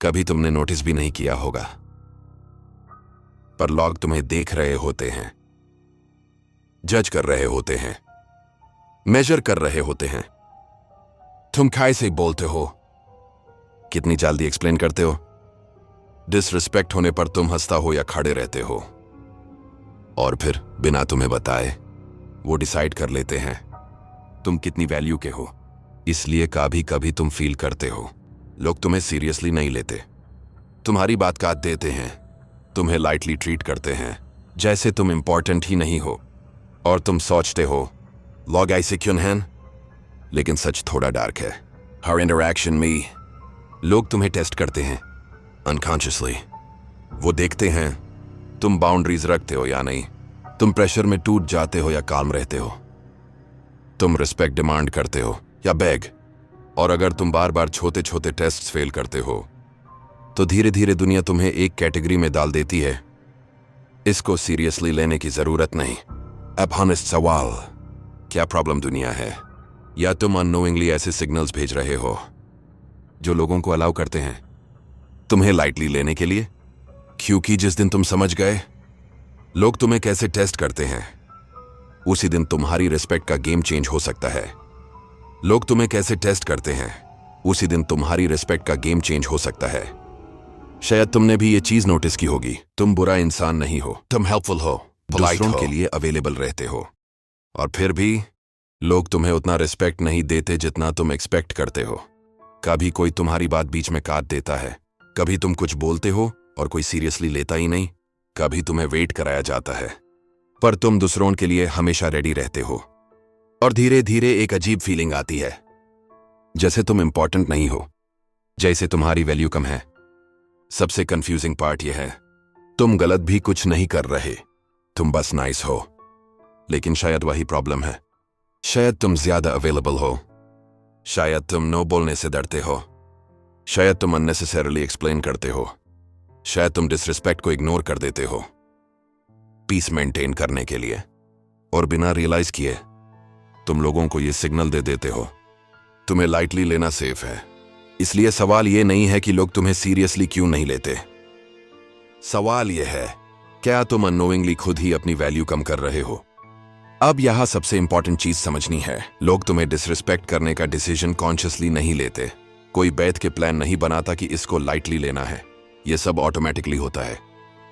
कभी तुमने नोटिस भी नहीं किया होगा, पर लोग तुम्हें देख रहे होते हैं, जज कर रहे होते हैं, मेजर कर रहे होते हैं। तुम कैसे बोलते हो, कितनी जल्दी एक्सप्लेन करते हो, डिसरिस्पेक्ट होने पर तुम हंसता हो या खड़े रहते हो, और फिर बिना तुम्हें बताए वो डिसाइड कर लेते हैं तुम कितनी वैल्यू के हो। इसलिए कभी कभी तुम फील करते हो लोग तुम्हें सीरियसली नहीं लेते, तुम्हारी बात काट देते हैं, तुम्हें लाइटली ट्रीट करते हैं, जैसे तुम इंपॉर्टेंट ही नहीं हो। और तुम सोचते हो लोग ऐसे क्यों हैं, लेकिन सच थोड़ा डार्क है। हर इंटरैक्शन में लोग तुम्हें टेस्ट करते हैं अनकॉन्शियसली। वो देखते हैं तुम बाउंड्रीज रखते हो या नहीं, तुम प्रेशर में टूट जाते हो या काम रहते हो, तुम रिस्पेक्ट डिमांड करते हो या बैग। और अगर तुम बार बार छोटे छोटे टेस्ट फेल करते हो तो धीरे धीरे दुनिया तुम्हें एक कैटेगरी में डाल देती है। इसको सीरियसली लेने की जरूरत नहीं। अब हॉनेस्ट सवाल, क्या प्रॉब्लम दुनिया है, या तुम अननोइंगली ऐसे सिग्नल्स भेज रहे हो जो लोगों को अलाउ करते हैं तुम्हें लाइटली लेने के लिए? क्योंकि जिस दिन तुम समझ गए लोग तुम्हें कैसे टेस्ट करते हैं, उसी दिन तुम्हारी रिस्पेक्ट का गेम चेंज हो सकता है। लोग तुम्हें कैसे टेस्ट करते हैं, उसी दिन तुम्हारी रिस्पेक्ट का गेम चेंज हो सकता है। शायद तुमने भी ये चीज नोटिस की होगी, तुम बुरा इंसान नहीं हो, तुम हेल्पफुल हो, दूसरों के लिए अवेलेबल रहते हो, और फिर भी लोग तुम्हें उतना रिस्पेक्ट नहीं देते जितना तुम एक्सपेक्ट करते हो। कभी कोई तुम्हारी बात बीच में काट देता है, कभी तुम कुछ बोलते हो और कोई सीरियसली लेता ही नहीं, कभी तुम्हें वेट कराया जाता है, पर तुम दूसरों के लिए हमेशा रेडी रहते हो। और धीरे धीरे एक अजीब फीलिंग आती है, जैसे तुम इंपॉर्टेंट नहीं हो, जैसे तुम्हारी वैल्यू कम है। सबसे कंफ्यूजिंग पार्ट यह है, तुम गलत भी कुछ नहीं कर रहे, तुम बस नाइस हो। लेकिन शायद वही प्रॉब्लम है, शायद तुम ज्यादा अवेलेबल हो, शायद तुम नो बोलने से डरते हो, शायद तुम अननेसेसरीली एक्सप्लेन करते हो, शायद तुम डिसरिस्पेक्ट को इग्नोर कर देते हो पीस मेंटेन करने के लिए, और बिना रियलाइज किए तुम लोगों को ये सिग्नल दे देते हो तुम्हें लाइटली लेना सेफ है। इसलिए सवाल ये नहीं है कि लोग तुम्हें सीरियसली क्यों नहीं लेते, सवाल यह है क्या तुम अननोइंगली खुद ही अपनी वैल्यू कम कर रहे हो। अब यहां सबसे इंपॉर्टेंट चीज समझनी है, लोग तुम्हें डिसरिस्पेक्ट करने का डिसीजन कॉन्शियसली नहीं लेते। कोई बैठ के प्लान नहीं बनाता कि इसको लाइटली लेना है, यह सब ऑटोमेटिकली होता है।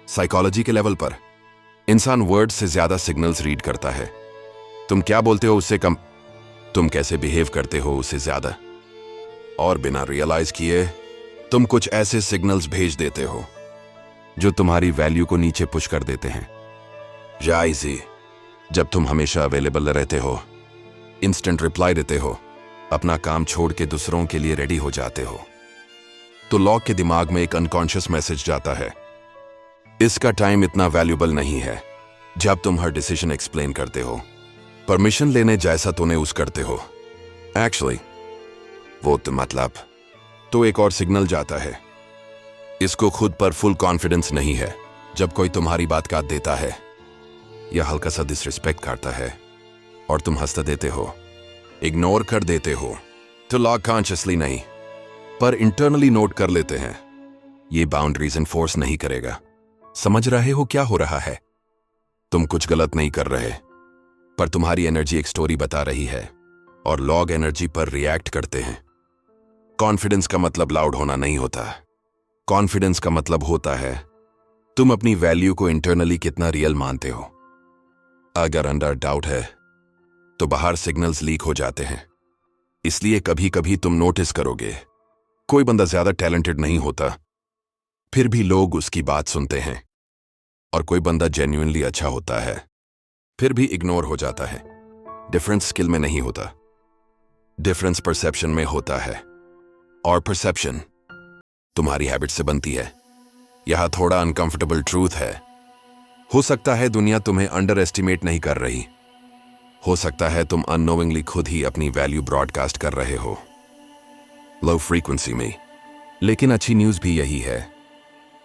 साइकोलॉजी के लेवल पर इंसान वर्ड्स से ज्यादा सिग्नल्स रीड करता है। तुम क्या बोलते हो उससे कम, तुम कैसे बिहेव करते हो उससे ज्यादा, और बिना रियलाइज किए तुम कुछ ऐसे सिग्नल्स भेज देते हो जो तुम्हारी वैल्यू को नीचे पुश कर देते हैं। जायज़ी, जब तुम हमेशा अवेलेबल रहते हो, इंस्टेंट रिप्लाई देते हो, अपना काम छोड़ के दूसरों के लिए रेडी हो जाते हो, तो लोग के दिमाग में एक अनकॉन्शियस मैसेज जाता है, इसका टाइम इतना वैल्यूबल नहीं है। जब तुम हर डिसीजन एक्सप्लेन करते हो, परमिशन लेने जैसा तूने उस करते हो, एक्चुअली वो तो मतलब तो एक और सिग्नल जाता है, इसको खुद पर फुल कॉन्फिडेंस नहीं है। जब कोई तुम्हारी बात काट देता है या हल्का सा डिसरिस्पेक्ट करता है और तुम हंसते देते हो, इग्नोर कर देते हो, तो लोग कॉन्शियसली नहीं पर इंटरनली नोट कर लेते हैं, ये बाउंड्रीज एनफोर्स नहीं करेगा। समझ रहे हो क्या हो रहा है? तुम कुछ गलत नहीं कर रहे, पर तुम्हारी एनर्जी एक स्टोरी बता रही है और लोग एनर्जी पर रिएक्ट करते हैं। कॉन्फिडेंस का मतलब लाउड होना नहीं होता, कॉन्फिडेंस का मतलब होता है तुम अपनी वैल्यू को इंटरनली कितना रियल मानते हो। अगर अंडर डाउट है तो बाहर सिग्नल्स लीक हो जाते हैं। इसलिए कभी कभी तुम नोटिस करोगे कोई बंदा ज्यादा टैलेंटेड नहीं होता, फिर भी लोग उसकी बात सुनते हैं, और कोई बंदा जेन्युइनली अच्छा होता है, फिर भी इग्नोर हो जाता है। डिफरेंस स्किल में नहीं होता, डिफरेंस परसेप्शन में होता है, और परसेप्शन तुम्हारी हैबिट से बनती है। यह थोड़ा अनकंफर्टेबल ट्रूथ है। हो सकता है दुनिया तुम्हें अंडर एस्टिमेट नहीं कर रही, हो सकता है तुम अननोइंगली खुद ही अपनी वैल्यू ब्रॉडकास्ट कर रहे हो लो फ्रीक्वेंसी में। लेकिन अच्छी न्यूज भी यही है,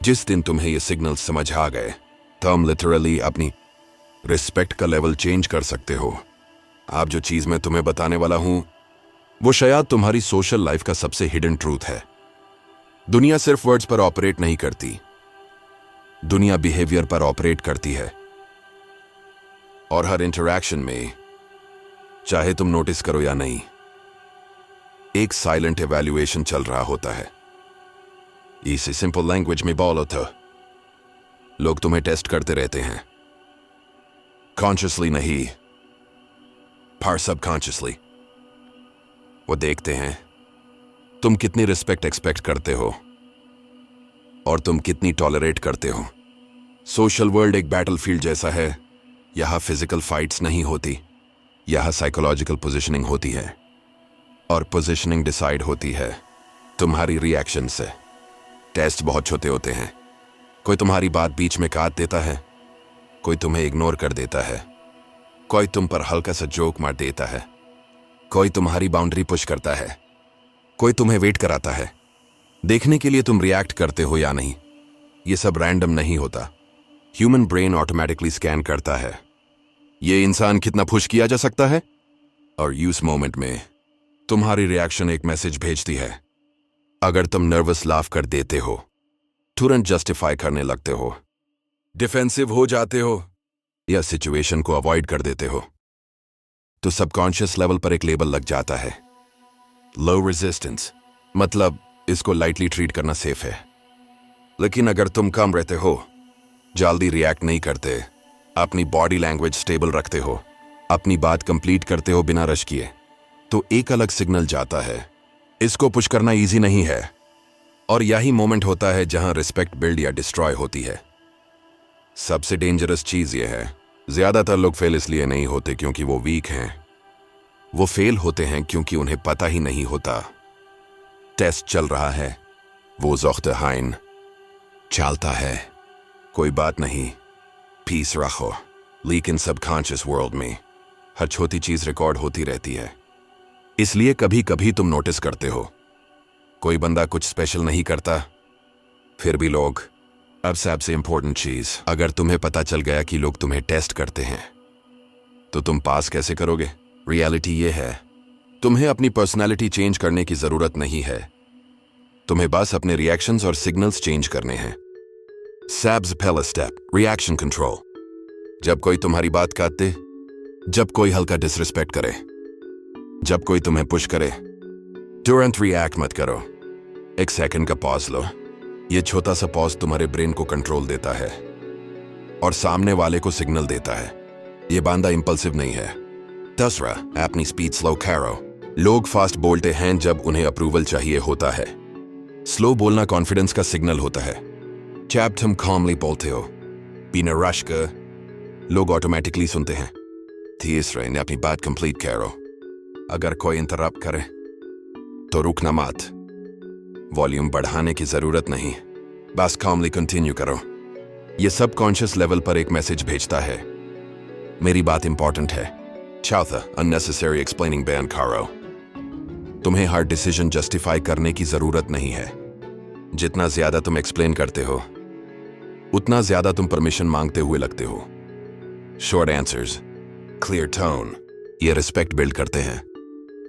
जिस दिन तुम्हें ये सिग्नल्स समझ आ गए, तुम लिटरली अपनी रिस्पेक्ट का लेवल चेंज कर सकते हो। आप जो चीज मैं तुम्हें बताने वाला हूं वो शायद तुम्हारी सोशल लाइफ का सबसे हिडन ट्रूथ है। दुनिया सिर्फ वर्ड्स पर ऑपरेट नहीं करती, दुनिया बिहेवियर पर ऑपरेट करती है। और हर इंटरैक्शन में, चाहे तुम नोटिस करो या नहीं, एक साइलेंट इवैल्यूएशन चल रहा होता है। इसे सिंपल लैंग्वेज में बोलो तो लोग तुम्हें टेस्ट करते रहते हैं, कॉन्शियसली नहीं पर सबकॉन्शियसली। वो देखते हैं तुम कितनी रिस्पेक्ट एक्सपेक्ट करते हो और तुम कितनी टॉलरेट करते हो। सोशल वर्ल्ड एक बैटलफील्ड जैसा है। यहां फिजिकल फाइट्स नहीं होती, यहां साइकोलॉजिकल पोजीशनिंग होती है, और पोजीशनिंग डिसाइड होती है तुम्हारी रिएक्शन से। टेस्ट बहुत छोटे होते हैं। कोई तुम्हारी बात बीच में काट देता है, कोई तुम्हें इग्नोर कर देता है, कोई तुम पर हल्का सा जोक मार देता है, कोई तुम्हारी बाउंड्री पुश करता है, कोई तुम्हें वेट कराता है देखने के लिए तुम रिएक्ट करते हो या नहीं। ये सब रैंडम नहीं होता। ह्यूमन ब्रेन ऑटोमेटिकली स्कैन करता है ये इंसान कितना पुश किया जा सकता है, और यूस मोमेंट में तुम्हारी रिएक्शन एक मैसेज भेजती है। अगर तुम नर्वस लाफ कर देते हो, तुरंत जस्टिफाई करने लगते हो, डिफेंसिव हो जाते हो या सिचुएशन को अवॉइड कर देते हो, तो सबकॉन्शियस लेवल पर एक लेबल लग जाता है, लो रेजिस्टेंस। मतलब इसको लाइटली ट्रीट करना सेफ है। लेकिन अगर तुम कम रहते हो, जल्दी रिएक्ट नहीं करते, अपनी बॉडी लैंग्वेज स्टेबल रखते हो, अपनी बात कंप्लीट करते हो बिना रश किए, तो एक अलग सिग्नल जाता है। इसको पुश करना इजी नहीं है, और यही मोमेंट होता है जहां रिस्पेक्ट बिल्ड या डिस्ट्रॉय होती है। सबसे डेंजरस चीज यह है, ज्यादातर लोग फेल इसलिए नहीं होते क्योंकि वो वीक हैं, वो फेल होते हैं क्योंकि उन्हें पता ही नहीं होता टेस्ट चल रहा है। वो ज़ोख्तहाइन चलता है, कोई बात नहीं, पीस रखो। लेकिन सबकॉन्शियस वर्ल्ड में हर छोटी चीज रिकॉर्ड होती रहती है। इसलिए कभी कभी तुम नोटिस करते हो कोई बंदा कुछ स्पेशल नहीं करता, फिर भी लोग। अब सबसे इंपॉर्टेंट चीज, अगर तुम्हें पता चल गया कि लोग तुम्हें टेस्ट करते हैं, तो तुम पास कैसे करोगे? रियलिटी ये है, तुम्हें अपनी पर्सनालिटी चेंज करने की जरूरत नहीं है, तुम्हें बस अपने रिएक्शंस और सिग्नल्स चेंज करने हैं। सबसे पहला स्टेप, रिएक्शन कंट्रोल। जब कोई तुम्हारी बात काट दे, जब कोई हल्का डिसरिस्पेक्ट करे, जब कोई तुम्हें पुश करे, तुरंत रिएक्ट मत करो। एक सेकंड का पॉज लो। ये छोटा सा पॉज तुम्हारे ब्रेन को कंट्रोल देता है और सामने वाले को सिग्नल देता है ये बंदा इंपल्सिव नहीं है। दूसरा, अपनी स्पीड स्लो करो। लोग फास्ट बोलते हैं जब उन्हें अप्रूवल चाहिए होता है। स्लो बोलना कॉन्फिडेंस का सिग्नल होता है। जब तुम calmly बोलते हो, बिना रश कर, लोग ऑटोमेटिकली सुनते हैं। तीसरा, ने अपनी बात कंप्लीट करो। अगर कोई इंटरप्ट करे तो रुकना मत, वॉल्यूम बढ़ाने की जरूरत नहीं, बस calmly कंटिन्यू करो। ये सब कॉन्शियस लेवल पर एक मैसेज भेजता है, मेरी बात इंपॉर्टेंट है। चौथा, अननेसेसरी एक्सप्लेनिंग बैन करो। तुम्हें हर डिसीजन जस्टिफाई करने की जरूरत नहीं है। जितना ज्यादा तुम एक्सप्लेन करते हो, उतना ज्यादा तुम परमिशन मांगते हुए लगते हो। शॉर्ट आंसर्स, क्लियर टोन, ये रिस्पेक्ट बिल्ड करते हैं।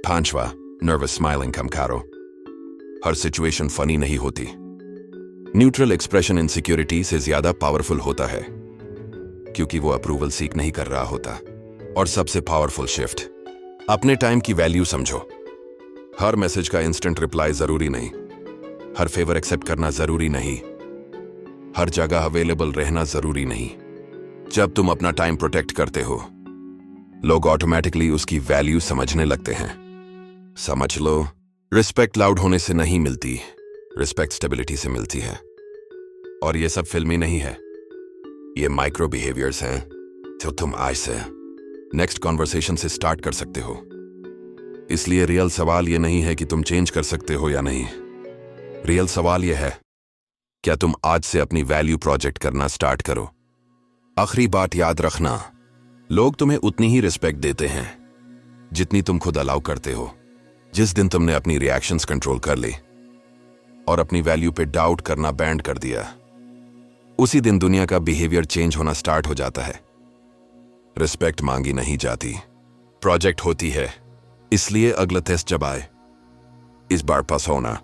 पांचवा, नर्वस स्माइलिंग कम करो। हर सिचुएशन फनी नहीं होती। न्यूट्रल एक्सप्रेशन इनसिक्योरिटी से ज्यादा पावरफुल होता है, क्योंकि वो अप्रूवल सीक नहीं कर रहा होता। और सबसे पावरफुल शिफ्ट, अपने टाइम की वैल्यू समझो। हर मैसेज का इंस्टेंट रिप्लाई जरूरी नहीं, हर फेवर एक्सेप्ट करना जरूरी नहीं, हर जगह अवेलेबल रहना जरूरी नहीं। जब तुम अपना टाइम प्रोटेक्ट करते हो, लोग ऑटोमेटिकली उसकी वैल्यू समझने लगते हैं। समझ लो, रिस्पेक्ट लाउड होने से नहीं मिलती, रिस्पेक्ट स्टेबिलिटी से मिलती है। और ये सब फिल्मी नहीं है, ये माइक्रो बिहेवियर्स हैं जो तुम आज से नेक्स्ट कॉन्वर्सेशन से स्टार्ट कर सकते हो। इसलिए रियल सवाल ये नहीं है कि तुम चेंज कर सकते हो या नहीं। रियल सवाल ये है, क्या तुम आज से अपनी वैल्यू प्रोजेक्ट करना स्टार्ट करो। आखिरी बात याद रखना, लोग तुम्हें उतनी ही रिस्पेक्ट देते हैं जितनी तुम खुद अलाउ करते हो। जिस दिन तुमने अपनी रिएक्शंस कंट्रोल कर ली और अपनी वैल्यू पे डाउट करना बैंड कर दिया, उसी दिन दुनिया का बिहेवियर चेंज होना स्टार्ट हो जाता है। रिस्पेक्ट मांगी नहीं जाती, प्रोजेक्ट होती है। इसलिए अगला टेस्ट जब आए, इस बार पास होना।